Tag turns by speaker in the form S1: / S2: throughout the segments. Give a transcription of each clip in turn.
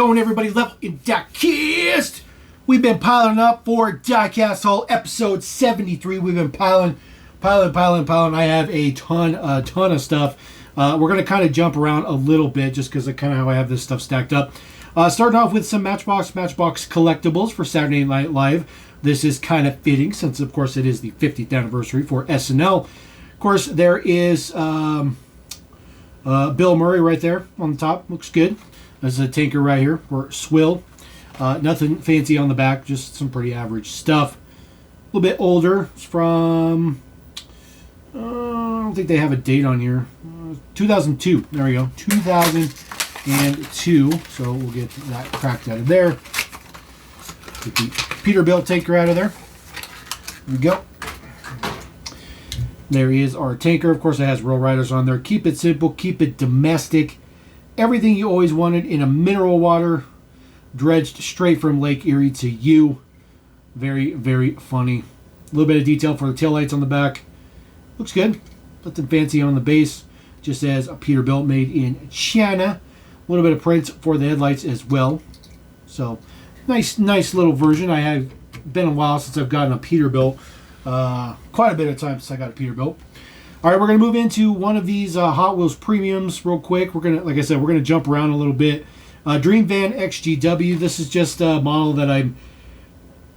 S1: going, everybody? LevelMDiecast. We've been piling up for Diecast Haul episode 73. We've been piling. I have a ton of stuff. We're going to kind of jump around a little bit just because of kind of how I have this stuff stacked up. Starting off with some Matchbox collectibles for Saturday Night Live. This is kind of fitting since, of course, it is the 50th anniversary for SNL. Of course, there is Bill Murray right there on the top. Looks good. There's a tanker right here for Swill. Nothing fancy on the back, just some pretty average stuff. A little bit older. It's from, I don't think they have a date on here. 2002. There we go. 2002. So we'll get that cracked out of there. Get the Peterbilt tanker out of there. There we go. There is our tanker. Of course, it has Roll Riders on there. Keep it simple. Keep it domestic. Everything you always wanted in a mineral water, dredged straight from Lake Erie to you. Very, very funny. A little bit of detail for the taillights on the back. Looks good. Nothing fancy on the base. Just as a Peterbilt made in China. A little bit of print for the headlights as well. So, nice little version. I have been a while since I've gotten a Peterbilt. Quite a bit of time since I got a Peterbilt. All right, we're going to move into one of these Hot Wheels Premiums real quick. We're going to, like I said, we're going to jump around a little bit. Dream Van XGW. This is just a model that I'm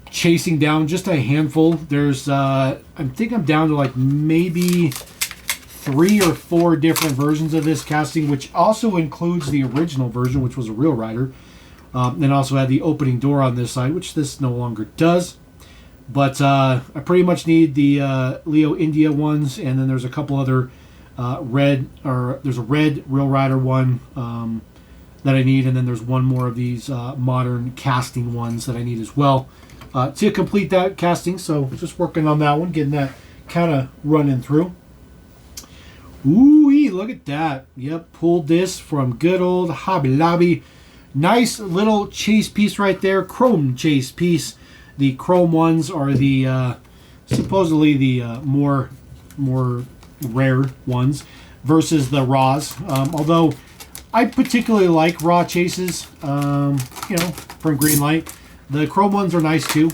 S1: chasing down, just a handful. There's, I think I'm down to like maybe 3 or 4 different versions of this casting, which also includes the original version, which was a real rider. And also had the opening door on this side, which this no longer does. But I pretty much need the Leo India ones, and then there's a couple other there's a red Real Rider one that I need, and then there's one more of these modern casting ones that I need as well to complete that casting. So just working on that one, getting that kind of running through. Ooh, look at that. Yep, pulled this from good old Hobby Lobby. Nice little chase piece right there, chrome chase piece. The chrome ones are the supposedly the more rare ones versus the raws. Although I particularly like raw chases, from Greenlight. The chrome ones are nice too.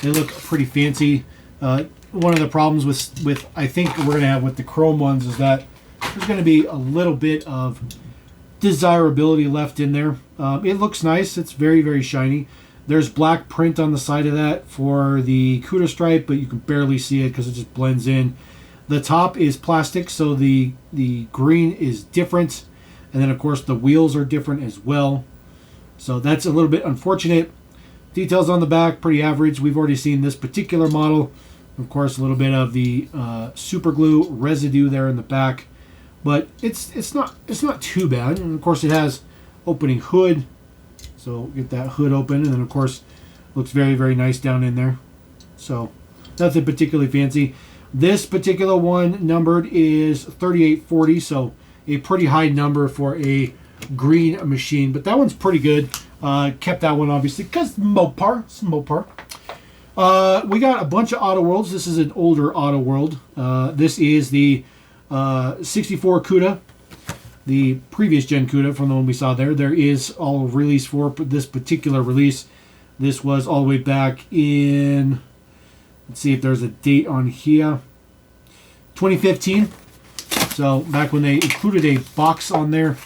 S1: They look pretty fancy. One of the problems with I think we're gonna have with the chrome ones is that there's gonna be a little bit of desirability left in there. It looks nice. It's very, very shiny. There's black print on the side of that for the CUDA stripe, but you can barely see it because it just blends in. The top is plastic, so the green is different. And then, of course, the wheels are different as well. So that's a little bit unfortunate. Details on the back, pretty average. We've already seen this particular model. Of course, a little bit of the super glue residue there in the back. But it's not too bad. And, of course, it has opening hood. So get that hood open, and then of course looks very, very nice down in there. So nothing particularly fancy. This particular one numbered is 3840, so a pretty high number for a green machine. But that one's pretty good. Kept that one obviously because Mopar. It's Mopar. We got a bunch of Auto Worlds. This is an older Auto World. This is the 64 CUDA. The previous gen CUDA from the one we saw there. There is all release for this particular release. This was all the way back in, let's see if there's a date on here, 2015. So back when they included a box on there.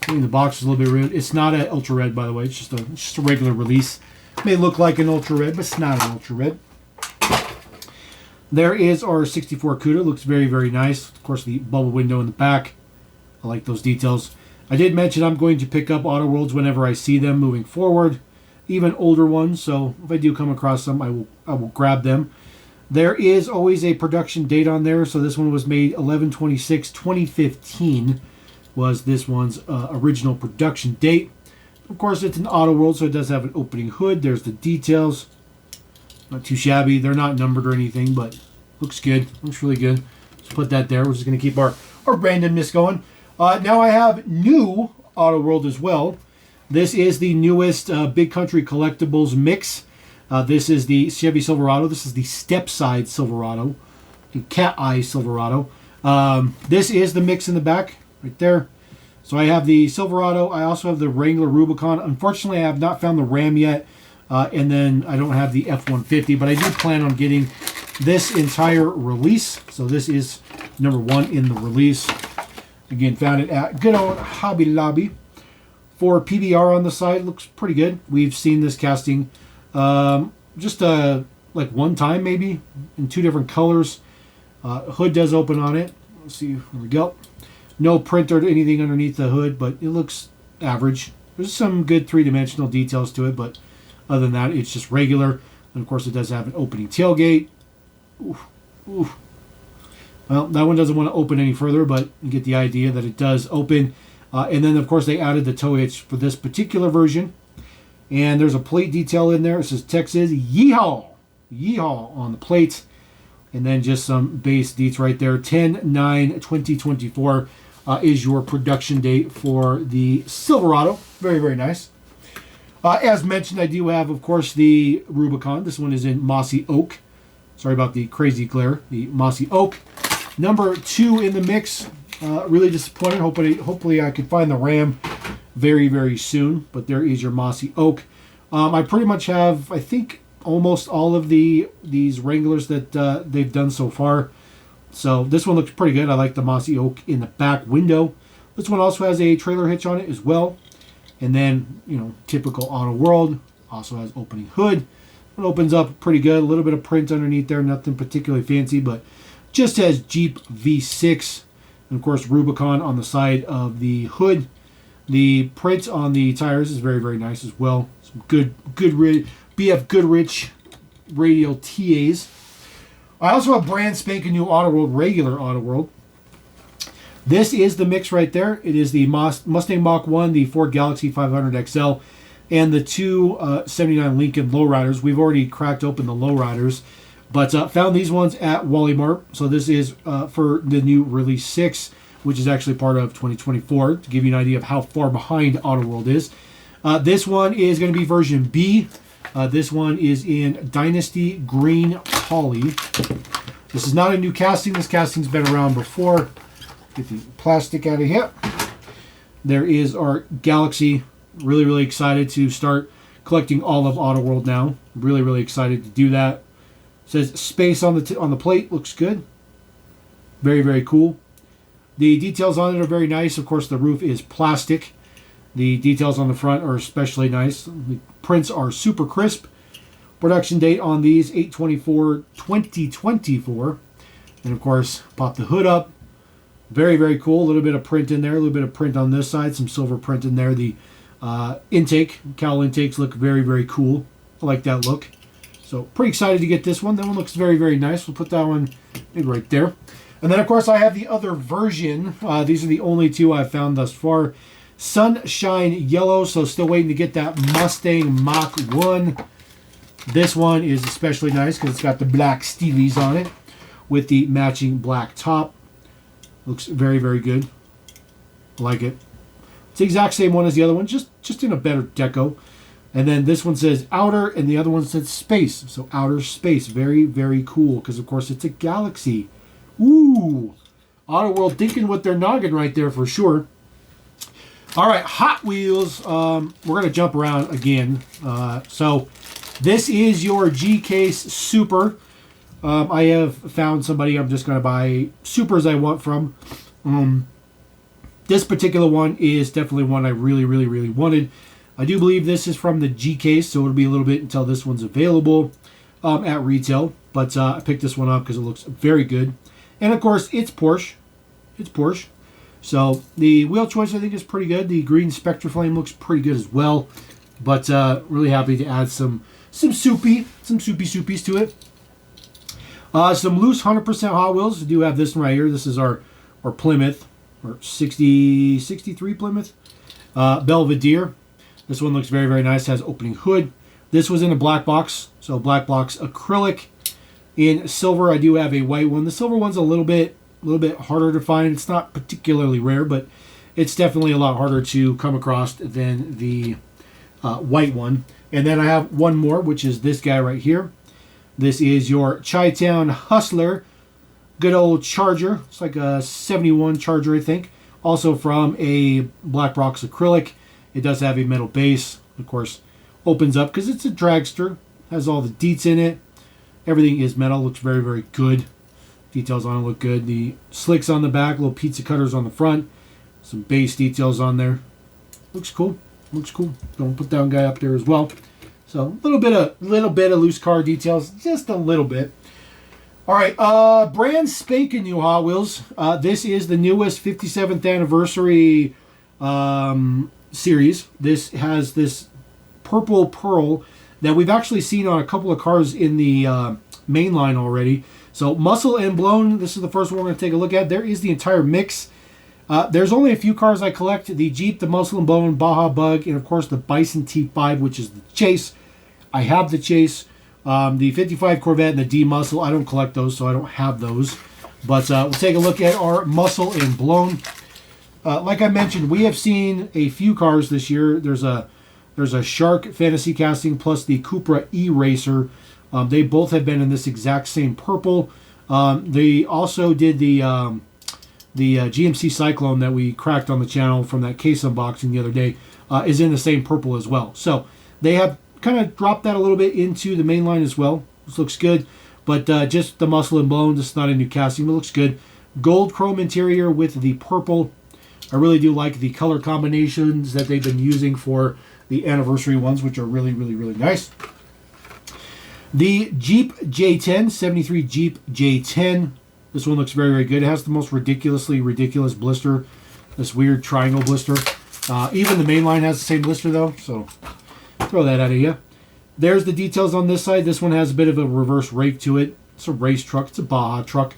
S1: I mean, the box was a little bit red. It's not an ultra red, by the way. It's just a regular release. It may look like an ultra red, but it's not an ultra red. There is our 64 CUDA. Looks very, very nice. Of course, the bubble window in the back. I like those details. I did mention I'm going to pick up Auto Worlds whenever I see them moving forward, even older ones. So if I do come across them, I will grab them. There is always a production date on there. So this one was made 11/26/2015 was this one's original production date. Of course, it's an Auto World, so it does have an opening hood. There's the details. Not too shabby. They're not numbered or anything, but looks good. Looks really good. Let's put that there. We're just going to keep our randomness going. Now I have new Auto World as well. This is the newest Big Country Collectibles mix. This is the Chevy Silverado. This is the step-side Silverado, the cat eye Silverado. This is the mix in the back right there. So I have the Silverado. I also have the Wrangler Rubicon. Unfortunately, I have not found the Ram yet. And then I don't have the F-150, but I do plan on getting this entire release. So this is number 1 in the release. Again, found it at good old Hobby Lobby. For PBR on the side, looks pretty good. We've seen this casting just like one time maybe in 2 different colors. Hood does open on it. Let's see, here we go. No print or anything underneath the hood, but it looks average. There's some good 3-dimensional details to it, but other than that, it's just regular. And of course, it does have an opening tailgate. Oof, oof. Well, that one doesn't want to open any further, but you get the idea that it does open. And then, of course, they added the tow hitch for this particular version. And there's a plate detail in there. It says Texas Yeehaw. Yeehaw on the plate. And then just some base deets right there. 10/9/2024 is your production date for the Silverado. Very, very nice. As mentioned, I do have, of course, the Rubicon. This one is in Mossy Oak. Sorry about the crazy glare. The Mossy Oak. Number 2 in the mix. Really disappointed. Hopefully I could find the Ram very, very soon. But there is your Mossy Oak. I pretty much have, I think, almost all of these Wranglers that they've done so far. So this one looks pretty good. I like the Mossy Oak in the back window. This one also has a trailer hitch on it as well. And then, you know, typical Auto World. Also has opening hood. It opens up pretty good. A little bit of print underneath there. Nothing particularly fancy, but just has Jeep V6. And of course, Rubicon on the side of the hood. The print on the tires is very, very nice as well. Some good BF Goodrich radial TAs. I also have brand spanking new Auto World, regular Auto World. This is the mix right there. It is the Mustang Mach 1, the Ford Galaxy 500 XL, and the 279 Lincoln Lowriders. We've already cracked open the Lowriders, but found these ones at Wally Mart. So this is for the new Release 6, which is actually part of 2024, to give you an idea of how far behind Auto World is. This one is going to be version B. This one is in Dynasty Green Poly. This is not a new casting. This casting's been around before. Get the plastic out of here. There is our Galaxy. Really, really excited to start collecting all of Auto World now. Really, really excited to do that. It says space on the plate. Looks good. Very, very cool. The details on it are very nice. Of course, the roof is plastic. The details on the front are especially nice. The prints are super crisp. Production date on these 8/24/2024. And of course, pop the hood up. Very, very cool. A little bit of print in there. A little bit of print on this side. Some silver print in there. The intake, cowl intakes look very, very cool. I like that look. So pretty excited to get this one. That one looks very, very nice. We'll put that one maybe right there. And then, of course, I have the other version. These are the only 2 I've found thus far. Sunshine Yellow. So still waiting to get that Mustang Mach 1. This one is especially nice because it's got the black steelies on it with the matching black top. Looks very, very good. I like it. It's the exact same one as the other one, just in a better deco. And then this one says outer, and the other one says space. So outer space. Very, very cool, because, of course, it's a Galaxy. Ooh. Auto World thinking with their noggin right there for sure. All right, Hot Wheels. We're going to jump around again. So this is your G-Case Super. I have found somebody I'm just going to buy Supers I want from. This particular one is definitely one I really, really, really wanted. I do believe this is from the G-Case, so it'll be a little bit until this one's available at retail. But I picked this one up because it looks very good. And, of course, it's Porsche. It's Porsche. So the wheel choice, I think, is pretty good. The green Spectraflame looks pretty good as well. But really happy to add some soupies to it. Some loose 100% Hot Wheels. We do have this one right here. This is our Plymouth, or 63 Plymouth. Belvedere. This one looks very, very nice. Has opening hood. This was in a black box. So black box acrylic. In silver, I do have a white one. The silver one's a little bit harder to find. It's not particularly rare, but it's definitely a lot harder to come across than the white one. And then I have one more, which is this guy right here. This is your Chi-Town Hustler. Good old Charger. It's like a 71 Charger, I think. Also from a Black Rocks acrylic. It does have a metal base. Of course, opens up because it's a dragster. Has all the deets in it. Everything is metal. Looks very, very good. Details on it look good. The slicks on the back, little pizza cutters on the front. Some base details on there. Looks cool. Looks cool. Don't put down guy up there as well. So a little bit of loose car details, just a little bit. All right, brand spanking new Hot Wheels. This is the newest 57th anniversary series. This has this purple pearl that we've actually seen on a couple of cars in the main line already. So Muscle and Blown, this is the first one we're going to take a look at. There is the entire mix. There's only a few cars I collect. The Jeep, the Muscle and Blown, Baja Bug, and of course the Bison T5, which is the Chase. I have the Chase. The 55 Corvette and the D Muscle, I don't collect those, so I don't have those. But we'll take a look at our Muscle and Blown. Like I mentioned, we have seen a few cars this year. There's a Shark Fantasy Casting plus the Cupra E-Racer. They both have been in this exact same purple. They also did the GMC Cyclone that we cracked on the channel from that case unboxing the other day is in the same purple as well. So they have kind of dropped that a little bit into the main line as well. This looks good, but just the Muscle and Blown. This is not a new casting, but it looks good. Gold chrome interior with the purple. I really do like the color combinations that they've been using for the anniversary ones, which are really, really, really nice. The Jeep J10, 73 Jeep J10. This one looks very, very good. It has the most ridiculously ridiculous blister. This weird triangle blister. Even the main line has the same blister though, so throw that out of you. There's the details on this side. This one has a bit of a reverse rake to it. It's a race truck. It's a Baja truck.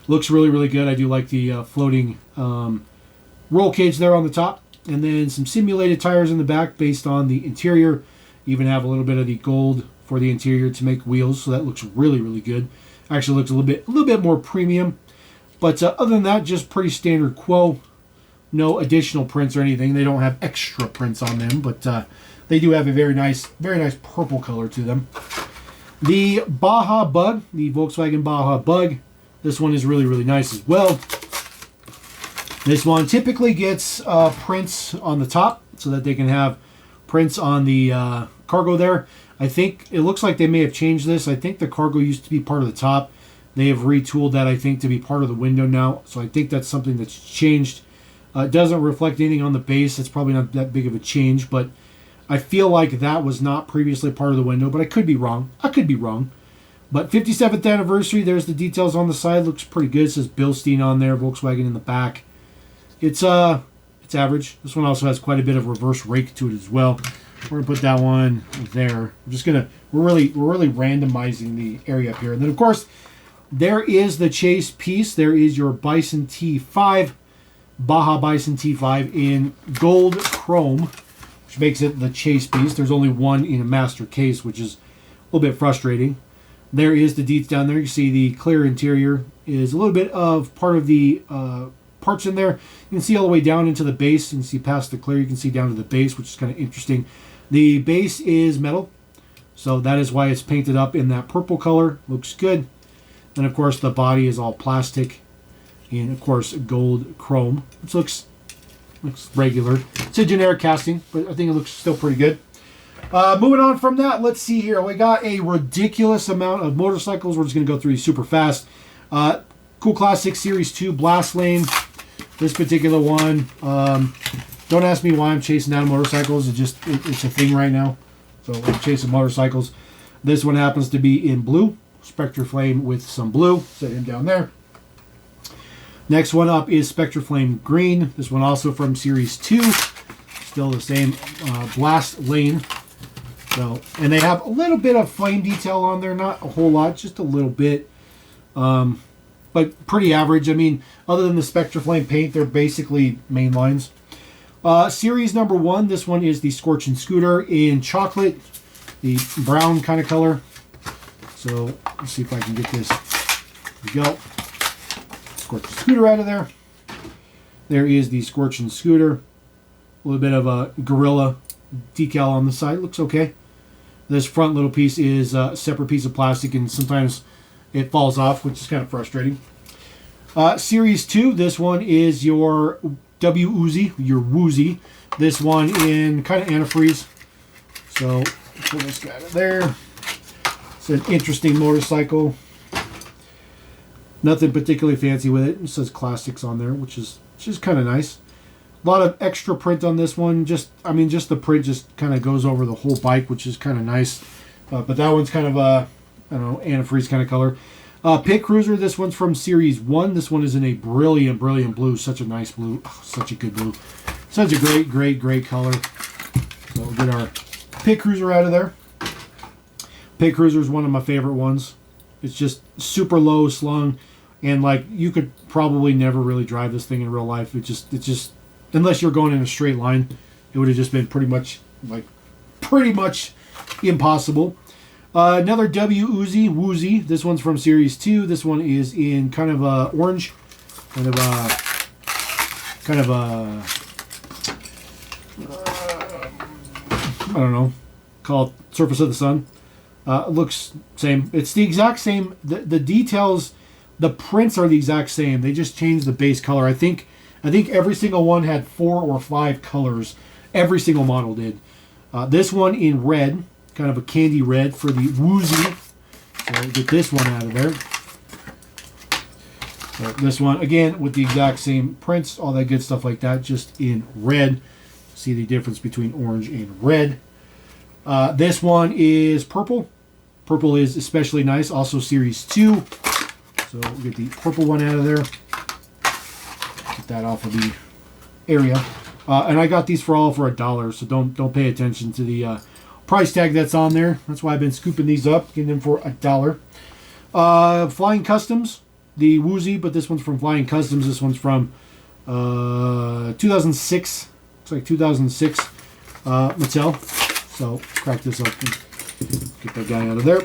S1: Looks really, really good. I do like the floating roll cage there on the top. And then some simulated tires in the back based on the interior. Even have a little bit of the gold for the interior to make wheels. So that looks really, really good. Actually looks a little bit more premium. But other than that, just pretty standard quo. No additional prints or anything. They don't have extra prints on them, but they do have a very nice purple color to them. The Baja Bug, the Volkswagen Baja Bug. This one is really, really nice as well. This one typically gets prints on the top so that they can have prints on the cargo there. I think it looks like they may have changed this. I think the cargo used to be part of the top. They have retooled that, I think, to be part of the window now. So I think that's something that's changed. It doesn't reflect anything on the base. It's probably not that big of a change, but I feel like that was not previously part of the window, but I could be wrong. But 57th anniversary, there's the details on the side. Looks pretty good. It says Bilstein on there, Volkswagen in the back. It's average. This one also has quite a bit of reverse rake to it as well. We're gonna put that one there. we're really randomizing the area up here. And then of course, there is the Chase piece. There is your Bison T5, Baja Bison T5 in gold chrome, which makes it the Chase piece. There's only one in a master case, which is a little bit frustrating. There is the deets down there. You see the clear interior is a little bit of part of the parts in there. You can see all the way down into the base. You can see past the clear. You can see down to the base, which is kind of interesting. The base is metal, so that is why it's painted up in that purple color. Looks good. And of course, the body is all plastic, and of course, gold chrome, which looks regular. It's a generic casting, but I think it looks still pretty good. Moving on from that, let's see here. We got a ridiculous amount of motorcycles. We're just going to go through these super fast. Cool Classic Series 2 Blast Lane. This particular one. Don't ask me why I'm chasing down motorcycles. It's a thing right now. So I'm chasing motorcycles. This one happens to be in blue. Spectre Flame with some blue. Set him down there. Next one up is Spectre Flame Green. This one also from Series 2. Still the same Blast Lane. So, and they have a little bit of flame detail on there. Not a whole lot, just a little bit. But pretty average. I mean, other than the Spectre Flame paint, they're basically main lines. Series number 1. This one is the Scorching Scooter in chocolate. The brown kind of color. So, let's see if I can get this. There we go. Scorching Scooter out of there. There is the Scorching Scooter. A little bit of a gorilla decal on the side. Looks okay. This front little piece is a separate piece of plastic, and sometimes it falls off, which is kind of frustrating. Series 2. This one is your W Uzi, your Woozy. This one in kind of antifreeze. So pull this guy out of there. It's an interesting motorcycle. Nothing particularly fancy with it. It says classics on there, which is kind of nice. A lot of extra print on this one. Just the print just kind of goes over the whole bike, which is kind of nice. But that one's kind of a, I don't know, antifreeze kind of color. Pit Cruiser, this one's from Series 1. This one is in a brilliant, brilliant blue. Such a nice blue. Oh, such a good blue. Such a great, great, great color. So we'll get our Pit Cruiser out of there. Pit Cruiser is one of my favorite ones. It's just super low slung. And like, you could probably never really drive this thing in real life. It's just, unless you're going in a straight line, it would have just been pretty much impossible. Another W Uzi, Woozy. This one's from Series 2. This one is in kind of orange, kind of I don't know, called Surface of the Sun. Looks same. It's the exact same. The details, the prints are the exact same. They just changed the base color. I think every single one had 4 or 5 colors. Every single model did. This one in red, kind of a candy red for the Woozy. So we'll get this one out of there. So this one, again, with the exact same prints, all that good stuff like that, just in red. See the difference between orange and red. This one is purple. Purple is especially nice. Also Series 2. So we'll get the purple one out of there. Get that off of the area. And I got these for $1, so don't pay attention to the price tag that's on there. That's why I've been scooping these up, getting them for $1. Flying Customs, the Woozy, but this one's from Flying Customs. This one's from 2006. It's like 2006 Mattel. So crack this up and get that guy out of there.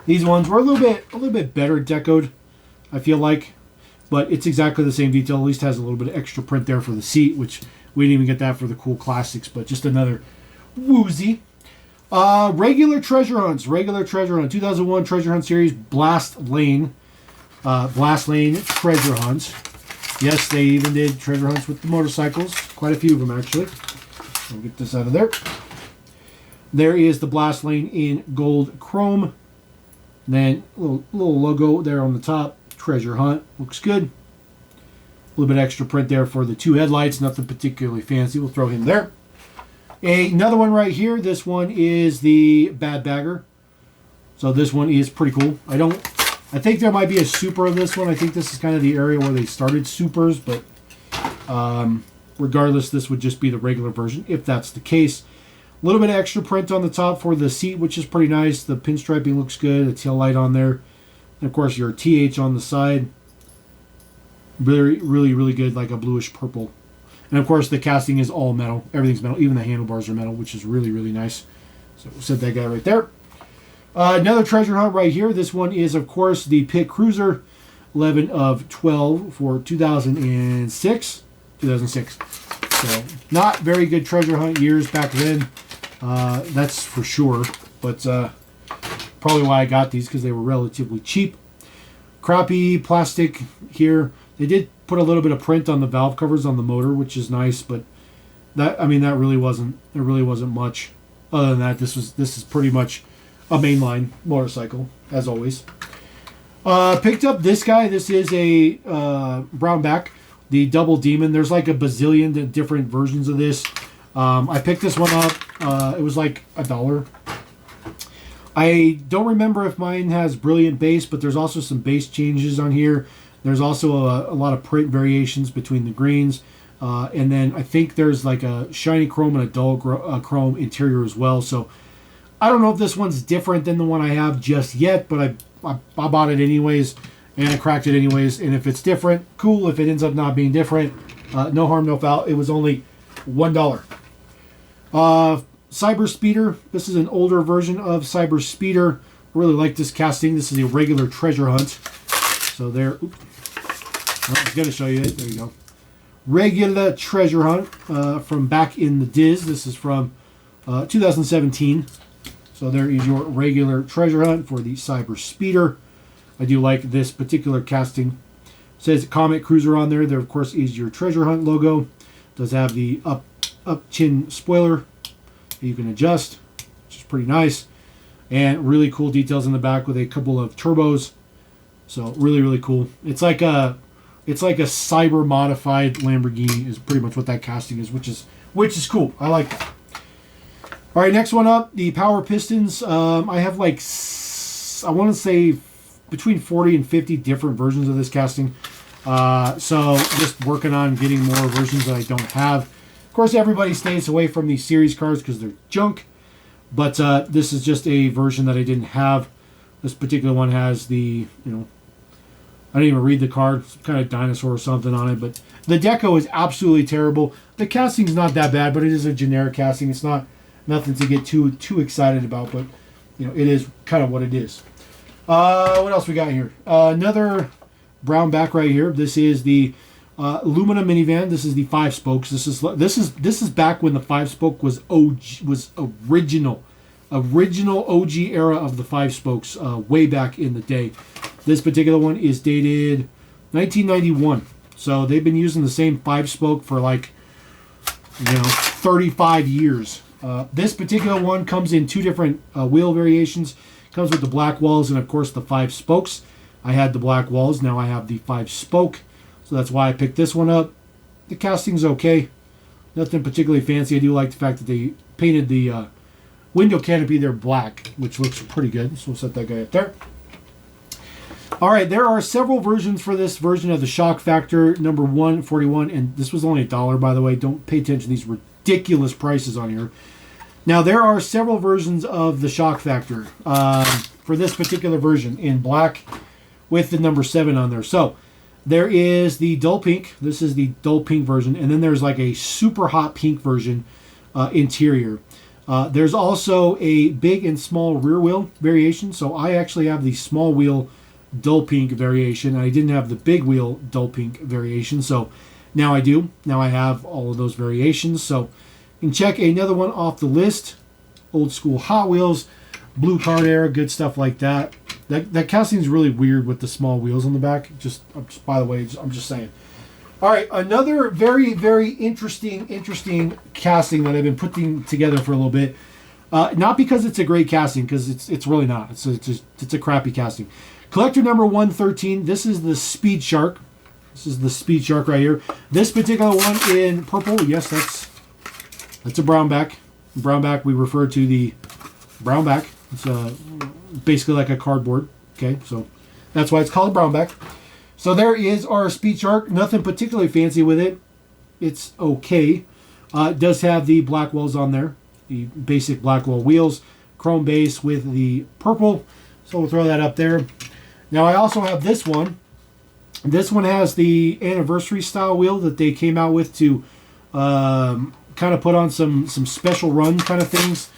S1: These ones were a little bit better decoed, I feel like, but it's exactly the same detail. At least has a little bit of extra print there for the seat, which we didn't even get that for the cool classics, but just another Woozy. Regular treasure hunts. 2001 treasure hunt series, Blast Lane treasure hunts. Yes, they even did treasure hunts with the motorcycles. Quite a few of them, actually. We'll get this out of there. There is the Blast Lane in gold chrome. Then little logo there on the top. Treasure hunt. Looks good. A little bit extra print there for the 2 headlights. Nothing particularly fancy. We'll throw him there. Another one right here. This one is the Bad Bagger. So this one is pretty cool. I think there might be a super of this one. I think this is kind of the area where they started supers, but regardless, this would just be the regular version if that's the case. A little bit of extra print on the top for the seat, which is pretty nice. The pinstriping looks good. The tail light on there. And of course, your TH on the side. Really, really, really good, like a bluish purple. And of course, the casting is all metal. Everything's metal. Even the handlebars are metal, which is really, really nice. So we'll set that guy right there. Another treasure hunt right here. This one is, of course, the Pit Cruiser 11 of 12 for 2006. 2006. So not very good treasure hunt years back then. That's for sure. But probably why I got these, because they were relatively cheap. Crappy plastic here. They did put a little bit of print on the valve covers on the motor, which is nice, but that really wasn't much. Other than that, this is pretty much a mainline motorcycle, as always. Picked up this guy. This is a brownback, the Double Demon. There's like a bazillion different versions of this. I picked this one up. It was like $1. I don't remember if mine has brilliant base, but there's also some base changes on here. There's also a lot of print variations between the greens. And then I think there's like a shiny chrome and a dull chrome interior as well. So I don't know if this one's different than the one I have just yet, but I bought it anyways, and I cracked it anyways. And if it's different, cool. If it ends up not being different, no harm, no foul. It was only $1. Cyber Speeder. This is an older version of Cyber Speeder. I really like this casting. This is a regular treasure hunt. So there. Oops. I was going to show you it. There you go. Regular treasure hunt from back in the Diz. This is from 2017. So there is your regular treasure hunt for the Cyber Speeder. I do like this particular casting. Says Comet Cruiser on there. There, of course, is your treasure hunt logo. Does have the up chin spoiler that you can adjust, which is pretty nice. And really cool details in the back with a couple of turbos. So really, really cool. It's like a cyber modified Lamborghini is pretty much what that casting is, which is cool. I like that. All right, next one up, the power pistons. I have like, I want to say between 40 and 50 different versions of this casting. So just working on getting more versions that I don't have. Of course, everybody stays away from these series cards because they're junk. But this is just a version that I didn't have. This particular one has the, I didn't even read the card. Some kind of dinosaur or something on it. But the deco is absolutely terrible. The casting's not that bad, but it is a generic casting. It's not nothing to get too excited about, but it is kind of what it is. What else we got here? Another brown back right here. This is the Lumina minivan. This is the 5 spokes. This is back when the 5 spoke was original OG era of the 5 spokes, way back in the day. This particular one is dated 1991. So they've been using the same 5 spoke for 35 years. This particular one comes in 2 different wheel variations. Comes with the black walls and of course the 5 spokes. I had the black walls, now I have the 5 spoke. So that's why I picked this one up. The casting's okay. Nothing particularly fancy. I do like the fact that they painted the window canopy there black, which looks pretty good. So we'll set that guy up there. Alright, there are several versions for this version of the Shock Factor number 141, and this was only $1, by the way. Don't pay attention to these ridiculous prices on here. Now, there are several versions of the Shock Factor for this particular version in black with the number 7 on there. So, there is the dull pink. This is the dull pink version. And then there's like a super hot pink version interior. There's also a big and small rear wheel variation. So, I actually have the small wheel dull pink variation. I didn't have the big wheel dull pink variation. So, now I do. Now I have all of those variations. So, you can check another one off the list. Old school Hot Wheels, blue card era, good stuff like that. That casting is really weird with the small wheels on the back. Just by the way, I'm just saying. All right, another very, very interesting casting that I've been putting together for a little bit. Not because it's a great casting, because it's really not. It's a crappy casting. Collector number 113. This is the Speed Shark. This is the Speed Shark right here. This particular one in purple. Yes, that's a brown back. Brown back, we refer to the brown back. It's basically like a cardboard. Okay, so that's why it's called a brown back. So there is our Speed Shark. Nothing particularly fancy with it. It's okay. It does have the black walls on there. The basic black wall wheels. Chrome base with the purple. So we'll throw that up there. Now I also have this one. This one has the anniversary style wheel that they came out with to kind of put on some special run kind of things.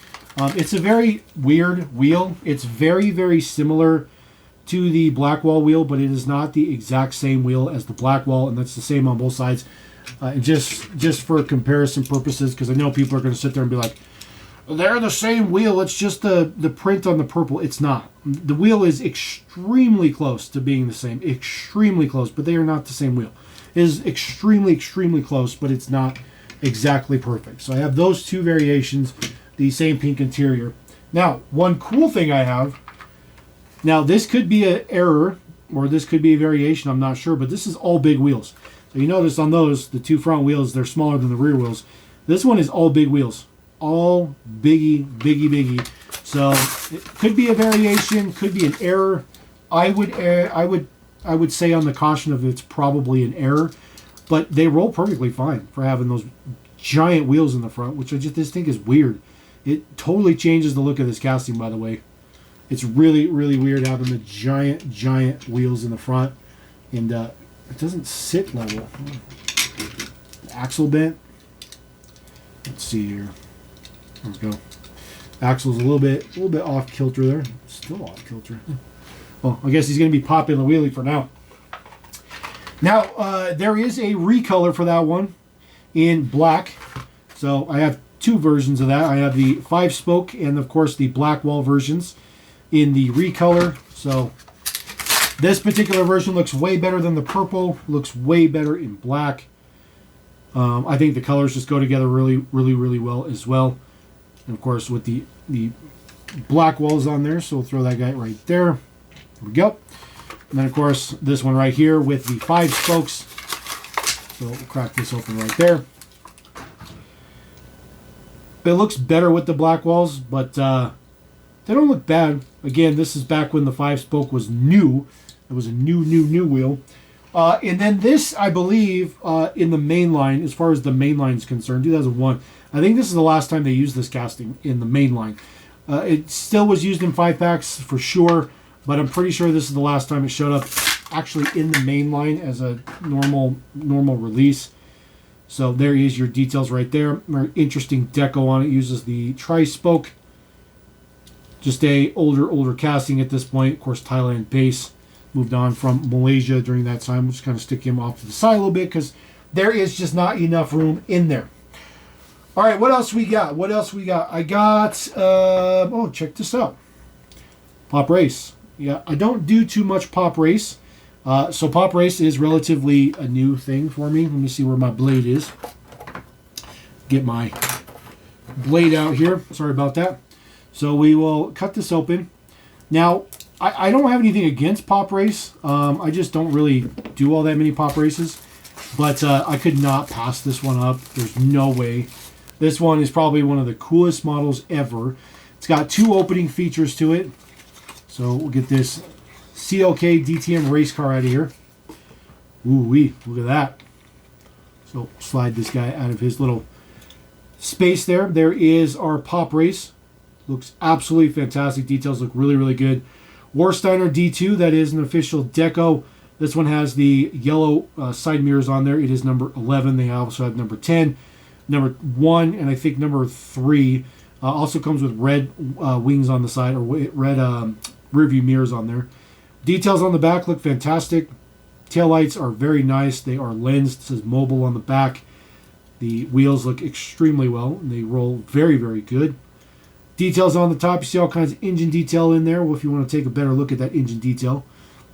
S1: It's a very weird wheel. It's very, very similar to the Blackwall wheel, but it is not the exact same wheel as the Blackwall, and that's the same on both sides. And just for comparison purposes, because I know people are going to sit there and be like, they're the same wheel, it's just the print on the purple. It's not. The wheel is extremely close to being the same. Extremely close, but they are not the same wheel. It is extremely, extremely close, but it's not exactly perfect. So I have those 2 variations, the same pink interior. Now, one cool thing I have, now this could be an error, or this could be a variation, I'm not sure, but this is all big wheels. So you notice on those, the 2 front wheels, they're smaller than the rear wheels. This one is all big wheels. All biggie. So it could be a variation, could be an error. I would say on the caution of it's probably an error, but they roll perfectly fine for having those giant wheels in the front, which I just think is weird. It totally changes the look of this casting, by the way. It's really, really weird having the giant wheels in the front, and it doesn't sit level. The axle bent. Let's see here. Let's go. Axle's a little bit off kilter there. Still off kilter. Well, I guess he's going to be popping the wheelie for now. Now, there is a recolor for that one in black. So I have 2 versions of that. I have the 5-spoke and, of course, the Blackwall versions in the recolor. So This particular version looks way better than the purple. Looks way better in black. I think the colors just go together really, really, really well as well. And of course, with the black walls on there, so we'll throw that guy right there. There we go. And then, of course, this one right here with the 5 spokes. So we'll crack this open right there. It looks better with the black walls, but they don't look bad. Again, this is back when the 5-spoke was new. It was a new wheel. And then this, I believe, in the main line, as far as the main line is concerned, 2001, I think this is the last time they used this casting in the main line. It still was used in 5-packs for sure, but I'm pretty sure this is the last time it showed up actually in the main line as a normal release. So there is your details right there. Very interesting deco on it. Uses the tri-spoke. Just a older casting at this point. Of course, Thailand base. Moved on from Malaysia during that time. We'll just kind of stick him off to the side a little bit because there is just not enough room in there. All right, what else we got? I got, oh, check this out. Pop Race. Yeah, I don't do too much Pop Race. So Pop Race is relatively a new thing for me. Let me see where my blade is. Get my blade out here. Sorry about that. So we will cut this open. Now, I don't have anything against Pop Race. I just don't really do all that many Pop Races. But I could not pass this one up. There's no way. This one is probably one of the coolest models ever. It's got 2 opening features to it. So we'll get this CLK DTM race car out of here. Ooh-wee, look at that. So slide this guy out of his little space there. There is our Pop Race. Looks absolutely fantastic. Details look really, really good. Warsteiner D2, that is an official deco. This one has the yellow side mirrors on there. It is number 11. They also have number 10, number 1, and I think number 3. Also comes with red wings on the side, or red rear view mirrors on there. Details on the back look fantastic. Taillights are very nice. They are lensed. It says mobile on the back. The wheels look extremely well, and they roll very, very good. Details on the top. You see all kinds of engine detail in there. Well, if you want to take a better look at that engine detail,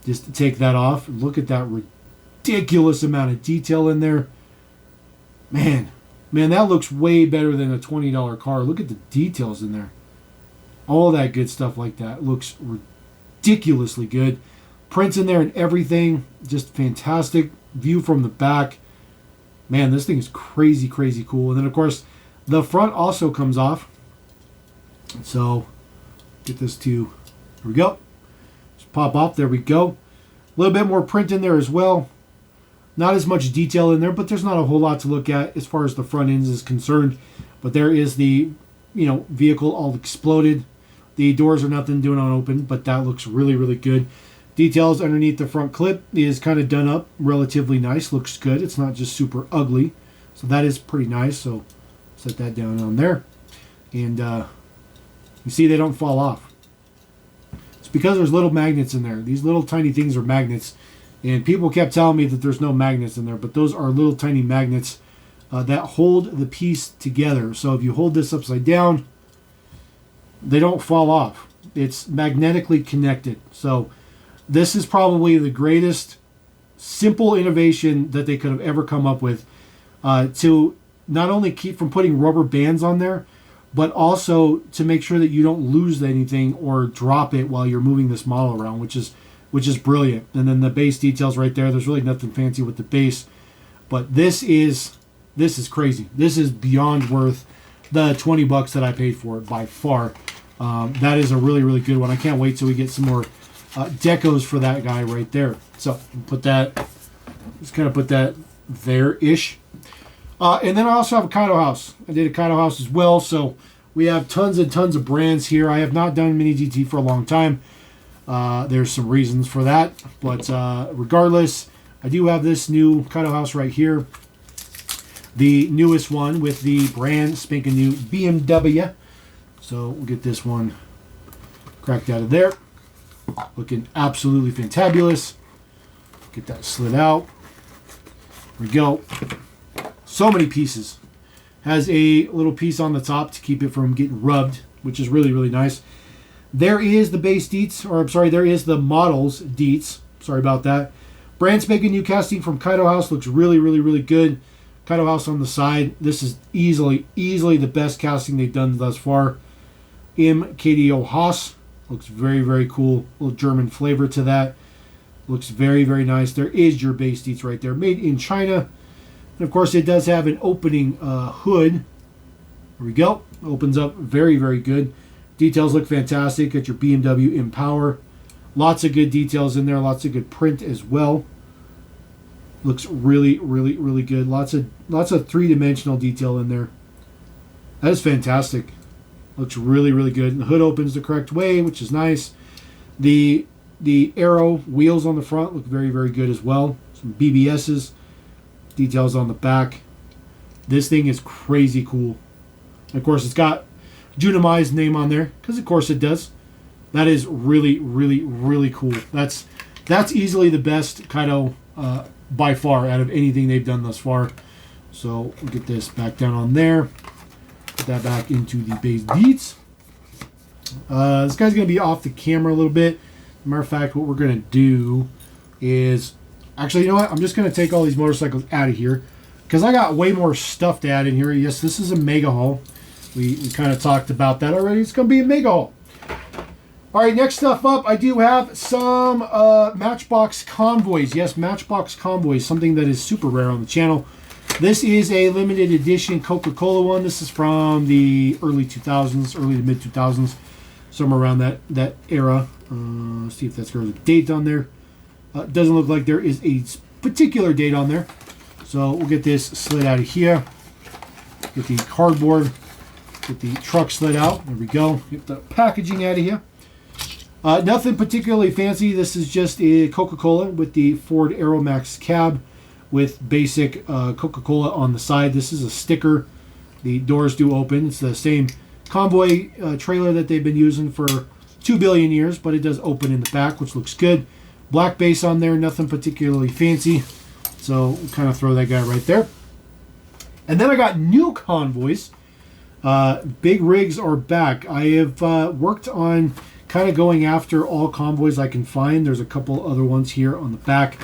S1: just to take that off. Look at that ridiculous amount of detail in there. Man, that looks way better than a $20 car. Look at the details in there. All that good stuff like that. Looks ridiculously good. Prints in there and everything. Just fantastic. View from the back. Man, this thing is crazy, crazy cool. And then, of course, the front also comes off. So, get this to, here we go. Just pop off, there we go. A little bit more print in there as well. Not as much detail in there, but there's not a whole lot to look at as far as the front ends is concerned. But there is the, vehicle all exploded. The doors are nothing doing on open, but that looks really, really good. Details underneath the front clip is kind of done up relatively nice. Looks good. It's not just super ugly. So that is pretty nice. So set that down on there. And you see they don't fall off. It's because there's little magnets in there. These little tiny things are magnets. And people kept telling me that there's no magnets in there. But those are little tiny magnets that hold the piece together. So if you hold this upside down, they don't fall off. It's magnetically connected. So this is probably the greatest simple innovation that they could have ever come up with to not only keep from putting rubber bands on there, but also to make sure that you don't lose anything or drop it while you're moving this model around, which is brilliant. And then the base details right there. There's really nothing fancy with the base, but this is crazy. This is beyond worth the $20 that I paid for it by far. That is a really, really good one. I can't wait till we get some more decos for that guy right there. So put that, just kind of put that there-ish. And then I also have a Kaido house. I did a Kaido house as well. So we have tons and tons of brands here. I have not done mini GT for a long time. There's some reasons for that. But regardless, I do have this new Kaido house right here. The newest one with the brand spanking new BMW. So we'll get this one cracked out of there. Looking absolutely fantabulous. Get that slid out. There we go. So many pieces. Has a little piece on the top to keep it from getting rubbed, which is really, really nice. There is the base deets, or I'm sorry, there is the models deets. Sorry about that. Brand spanking new casting from Kaido House. Looks really, really, really good. Kaido House on the side. This is easily the best casting they've done thus far. KDO Haas. Looks very, very cool. A little German flavor to that. Looks very, very nice. There is your base Dietz right there. Made in China. And of course, it does have an opening hood. There we go. Opens up very, very good. Details look fantastic. Got your BMW Empower. Lots of good details in there. Lots of good print as well. Looks really, really, really good. Lots of three-dimensional detail in there. That is fantastic. Looks really, really good. The hood opens the correct way, which is nice. The arrow wheels on the front look very, very good as well. Some BBSs. Details on the back. This thing is crazy cool. And of course, it's got Junimai's name on there, because of course it does. That is really, really, really cool. That's easily the best Kaido by far out of anything they've done thus far. So we'll get this back down on there. Put that back into the base Dietz. This guy's going to be off the camera a little bit. Matter of fact, what we're going to do is... Actually, you know what? I'm just going to take all these motorcycles out of here, because I got way more stuff to add in here. Yes, this is a mega haul. We kind of talked about that already. It's going to be a mega haul. All right, next stuff up, I do have some Matchbox convoys. Yes, Matchbox convoys, something that is super rare on the channel. This is a limited edition Coca-Cola one. This is from the early 2000s, early to mid 2000s, somewhere around that era. Let's see if that's got a date on there. Doesn't look like there is a particular date on there. So we'll get this slid out of here. Get the cardboard, get the truck slid out. There we go. Get the packaging out of here. Nothing particularly fancy. This is just a Coca-Cola with the Ford Aeromax cab with basic Coca-Cola on the side. This is a sticker. The doors do open. It's the same convoy trailer that they've been using for 2 billion years, but it does open in the back, which looks good. Black base on there, nothing particularly fancy. So we'll kind of throw that guy right there. And then I got new convoys. Big rigs are back. I have worked on kind of going after all convoys I can find. There's a couple other ones here on the back.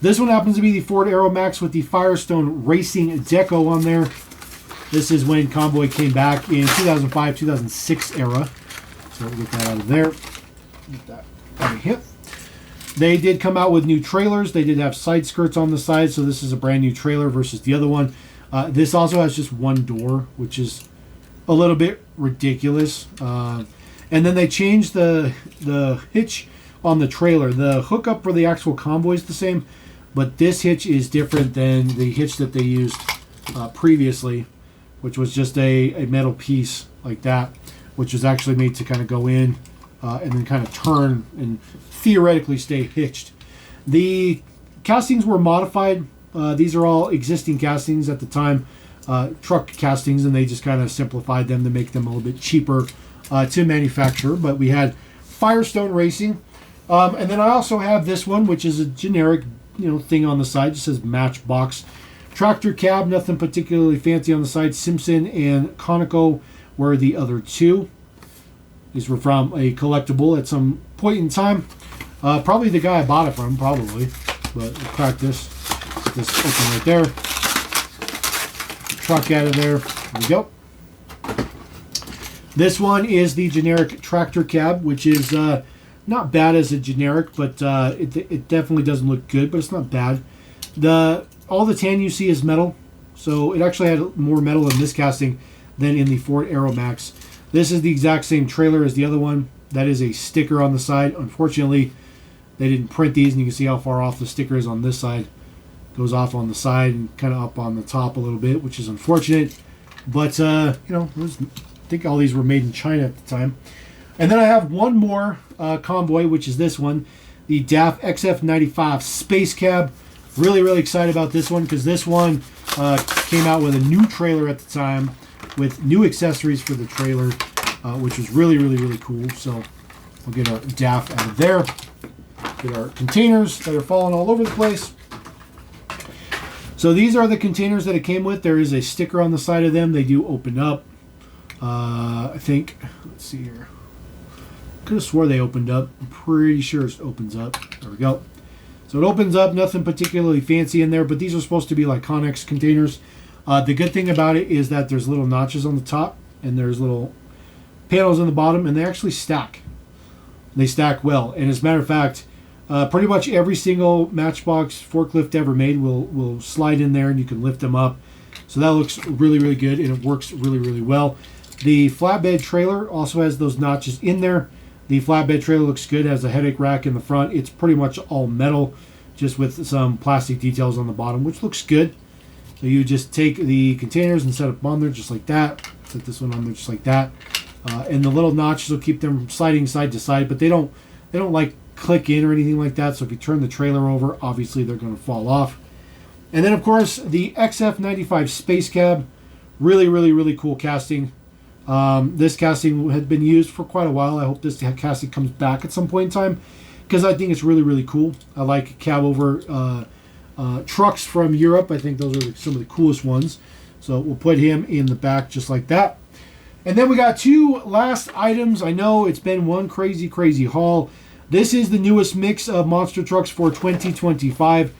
S1: This one happens to be the Ford Aeromax with the Firestone Racing Deco on there. This is when Convoy came back in 2005-2006 era. So we'll get that out of there. Get that out of here. They did come out with new trailers. They did have side skirts on the side, so this is a brand new trailer versus the other one. This also has just one door, which is a little bit ridiculous. And then they changed the hitch on the trailer. The hookup for the actual convoy is the same, but this hitch is different than the hitch that they used previously, which was just a metal piece like that, which was actually made to kind of go in and then kind of turn and theoretically stay hitched. The castings were modified. These are all existing castings at the time, truck castings, and they just kind of simplified them to make them a little bit cheaper to manufacture. But we had Firestone Racing, and then I also have this one, which is a generic, thing on the side. It says Matchbox. Tractor cab, nothing particularly fancy on the side. Simpson and Conoco were the other two. These were from a collectible at some point in time. Probably the guy I bought it from, probably. But we'll crack this. Get this open right there. Truck out of there. There we go. This one is the generic tractor cab, which is not bad as a generic, but it definitely doesn't look good, but it's not bad. All the tan you see is metal, so it actually had more metal in this casting than in the Ford Aeromax. This is the exact same trailer as the other one. That is a sticker on the side. Unfortunately, they didn't print these, and you can see how far off the sticker is on this side. Goes off on the side and kind of up on the top a little bit, which is unfortunate. But, I think all these were made in China at the time. And then I have one more convoy, which is this one. The DAF XF95 Space Cab. Really, really excited about this one because this one came out with a new trailer at the time with new accessories for the trailer, which was really, really, really cool. So we'll get our DAF out of there. Get our containers that are falling all over the place. So these are the containers that it came with. There is a sticker on the side of them. They do open up. I think, let's see here. Could have swore they opened up. I'm pretty sure it opens up. There we go. So it opens up, nothing particularly fancy in there, but these are supposed to be like Connex containers. The good thing about it is that there's little notches on the top and there's little panels on the bottom, and they actually stack. They stack well. And as a matter of fact, pretty much every single Matchbox forklift ever made will slide in there and you can lift them up. So that looks really, really good, and it works really, really well. The flatbed trailer also has those notches in there. The flatbed trailer looks good, has a headache rack in the front. It's pretty much all metal, just with some plastic details on the bottom, which looks good. So you just take the containers and set them on there just like that. Set this one on there just like that. And the little notches will keep them sliding side to side, but they don't like click in or anything like that. So if you turn the trailer over, obviously they're going to fall off. And then of course the XF95 Space Cab, really, really, really cool casting. This casting had been used for quite a while. I hope this casting comes back at some point in time because I think it's really, really cool. I like cab over trucks from Europe. I think those are some of the coolest ones. So we'll put him in the back just like that. And then we got two last items. I know it's been one crazy, crazy haul. This is the newest mix of monster trucks for 2025.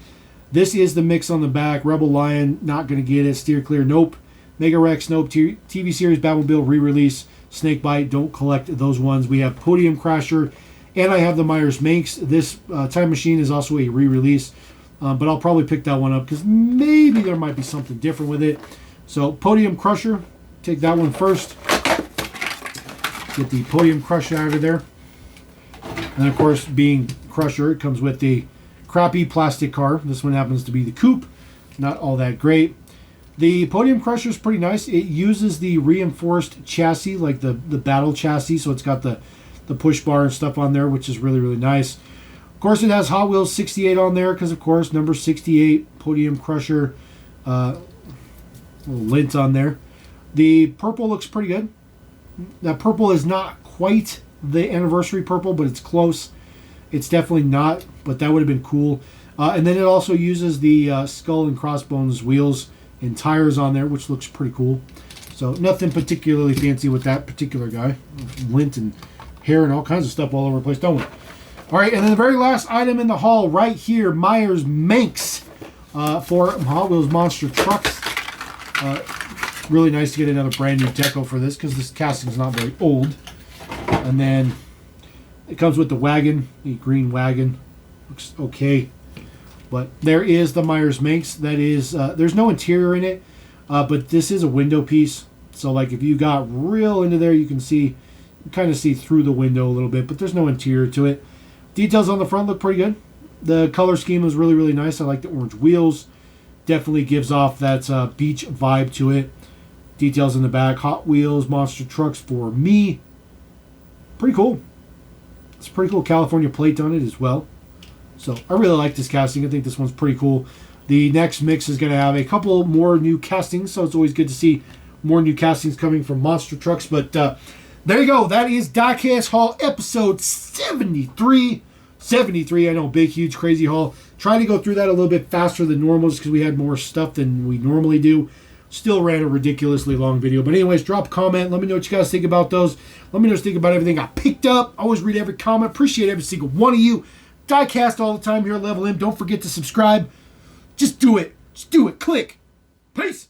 S1: This is the mix on the back. Rebel Lion, not going to get it. Steer Clear, nope. Mega Rex, nope. TV series Batmobile re-release. Snakebite, don't collect those ones. We have Podium Crasher, and I have the Myers Manx. This Time Machine is also a re-release, but I'll probably pick that one up because maybe there might be something different with it. So Podium Crusher, take that one first. Get the Podium Crusher out of there. And of course, being Crusher, it comes with the crappy plastic car. This one happens to be the coupe. Not all that great. The Podium Crusher is pretty nice. It uses the reinforced chassis, like the battle chassis, so it's got the push bar and stuff on there, which is really, really nice. Of course, it has Hot Wheels 68 on there, because of course, number 68, Podium Crusher, little lint on there. The purple looks pretty good. That purple is not quite the anniversary purple, but it's close. It's definitely not, but that would have been cool. And then it also uses the skull and crossbones wheels and tires on there, which looks pretty cool. So nothing particularly fancy with that particular guy. Lint and hair and all kinds of stuff all over the place, don't we? All right, and then the very last item in the haul right here, Myers Manx for Hot Wheels Monster Trucks. Really nice to get another brand new deco for this because this casting is not very old. And then it comes with the wagon, the green wagon. Looks okay. But there is the Myers Manx. That is, there's no interior in it, but this is a window piece. So like if you got real into there, you can see, kind of see through the window a little bit, but there's no interior to it. Details on the front look pretty good. The color scheme is really, really nice. I like the orange wheels. Definitely gives off that beach vibe to it. Details in the back. Hot Wheels Monster Trucks for me. Pretty cool. It's a pretty cool California plate on it as well. So I really like this casting. I think this one's pretty cool. The next mix is going to have a couple more new castings, so it's always good to see more new castings coming from monster trucks. But there you go. That is Diecast Haul episode 73. 73, I know, big, huge, crazy haul. Trying to go through that a little bit faster than normal just because we had more stuff than we normally do. Still ran a ridiculously long video. But anyways, drop a comment. Let me know what you guys think about those. Let me know what you think about everything I picked up. I always read every comment. Appreciate every single one of you. Diecast all the time here at Level M. Don't forget to subscribe. Just do it. Just do it. Click. Peace.